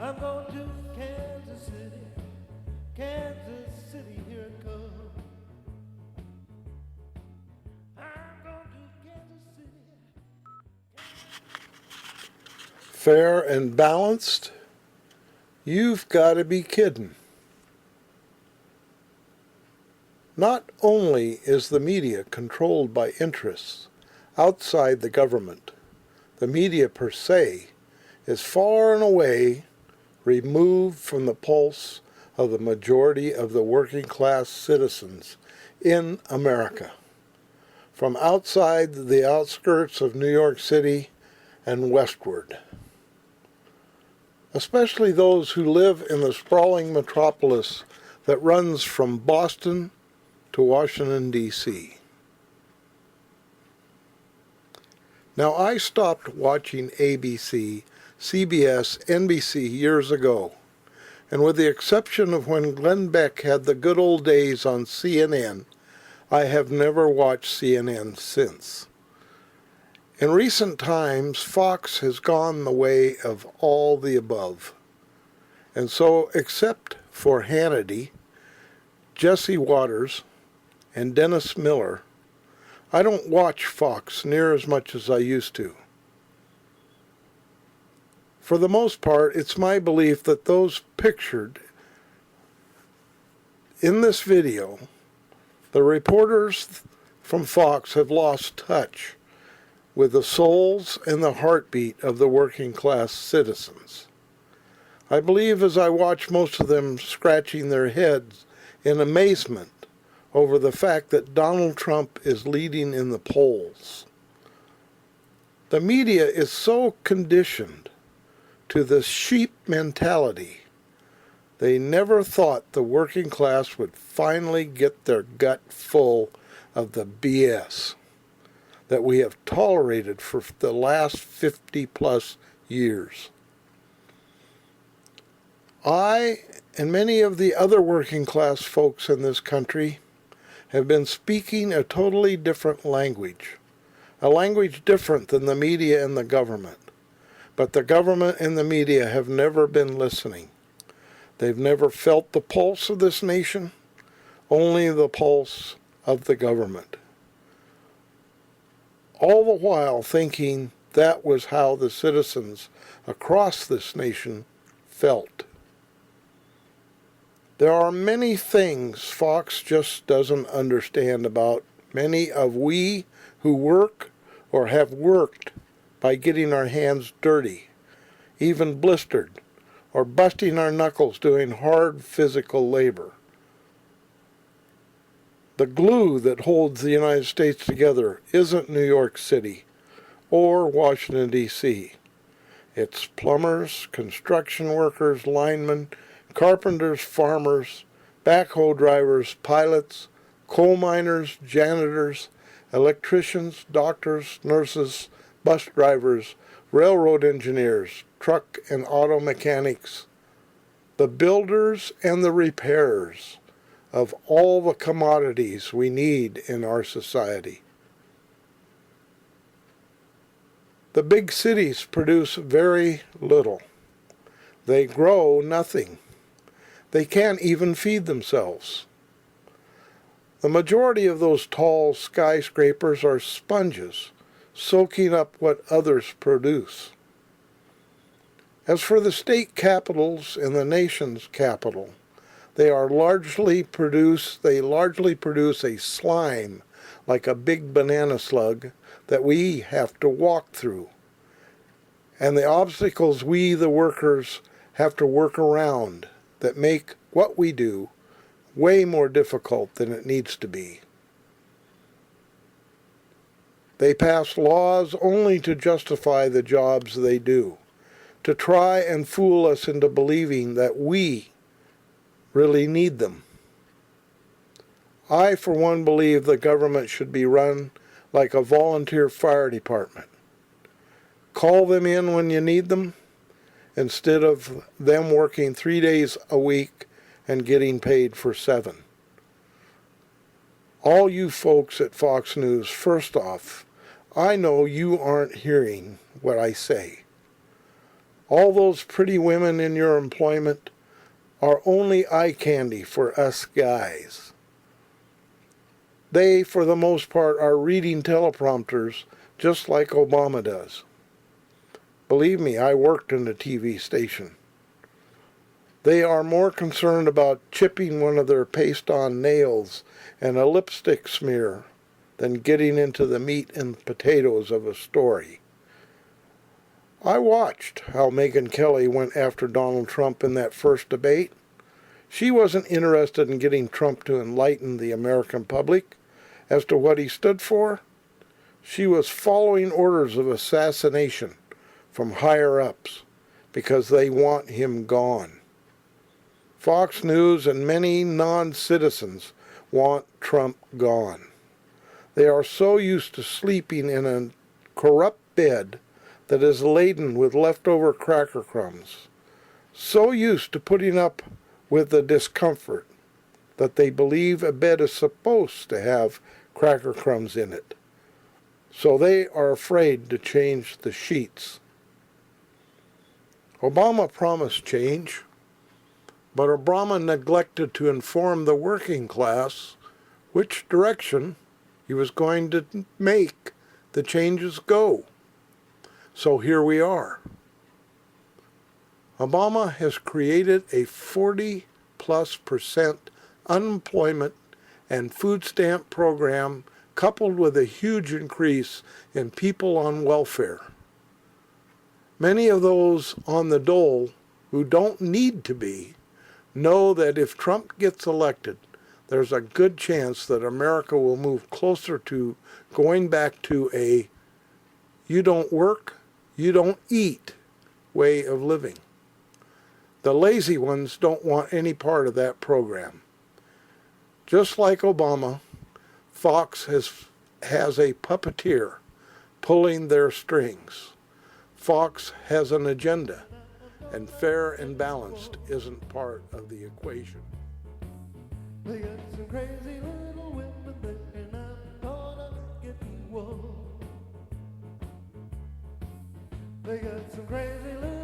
I'm going to Kansas City, here it comes. I'm going to Kansas City. Fair and balanced? You've got to be kidding. Not only is the media controlled by interests outside the government, the media per se is far and away removed from the pulse of the majority of the working class citizens in America. From outside the outskirts of New York City and westward. Especially those who live in the sprawling metropolis that runs from Boston to Washington, D.C. Now, I stopped watching ABC, CBS, NBC years ago, and with the exception of when Glenn Beck had the good old days on CNN, I have never watched CNN since. In recent times, Fox has gone the way of all the above. And so, except for Hannity, Jesse Waters, and Dennis Miller, I don't watch Fox near as much as I used to. For the most part, it's my belief that those pictured in this video, the reporters from Fox have lost touch with the souls and the heartbeat of the working class citizens. I believe as I watch most of them scratching their heads in amazement over the fact that Donald Trump is leading in the polls. The media is so conditioned to the sheep mentality, they never thought the working class would finally get their gut full of the BS that we have tolerated for the last 50-plus years. I and many of the other working class folks in this country have been speaking a totally different language, a language different than the media and the government. But the government and the media have never been listening. They've never felt the pulse of this nation, only the pulse of the government. All the while thinking that was how the citizens across this nation felt. There are many things Fox just doesn't understand about many of we who work or have worked by getting our hands dirty, even blistered, or busting our knuckles doing hard physical labor. The glue that holds the United States together isn't New York City or Washington, D.C. It's plumbers, construction workers, linemen, carpenters, farmers, backhoe drivers, pilots, coal miners, janitors, electricians, doctors, nurses, bus drivers, railroad engineers, truck and auto mechanics, the builders and the repairers of all the commodities we need in our society. The big cities produce very little. They grow nothing. They can't even feed themselves. The majority of those tall skyscrapers are sponges, soaking up what others produce. As for the state capitals and the nation's capital, they largely produce a slime like a big banana slug that we have to walk through. And the obstacles we, the workers, have to work around that make what we do way more difficult than it needs to be. They pass laws only to justify the jobs they do, to try and fool us into believing that we really need them. I, for one, believe the government should be run like a volunteer fire department. Call them in when you need them, instead of them working 3 days a week and getting paid for 7. All you folks at Fox News, first off, I know you aren't hearing what I say. All those pretty women in your employment are only eye candy for us guys. They, for the most part, are reading teleprompters just like Obama does. Believe me, I worked in a TV station. They are more concerned about chipping one of their paste-on nails and a lipstick smear than getting into the meat and potatoes of a story. I watched how Megyn Kelly went after Donald Trump in that first debate. She wasn't interested in getting Trump to enlighten the American public as to what he stood for. She was following orders of assassination from higher-ups because they want him gone. Fox News and many non-citizens want Trump gone. They are so used to sleeping in a corrupt bed that is laden with leftover cracker crumbs, so used to putting up with the discomfort that they believe a bed is supposed to have cracker crumbs in it. So they are afraid to change the sheets. Obama promised change, but Obama neglected to inform the working class which direction he was going to make the changes go. So here we are. Obama has created a 40+% unemployment and food stamp program coupled with a huge increase in people on welfare. Many of those on the dole who don't need to be know that if Trump gets elected, there's a good chance that America will move closer to going back to a you don't work, you don't eat way of living. The lazy ones don't want any part of that program. Just like Obama, Fox has a puppeteer pulling their strings. Fox has an agenda, and fair and balanced isn't part of the equation. They got some crazy little women there, and I'm gonna get one. They got some crazy little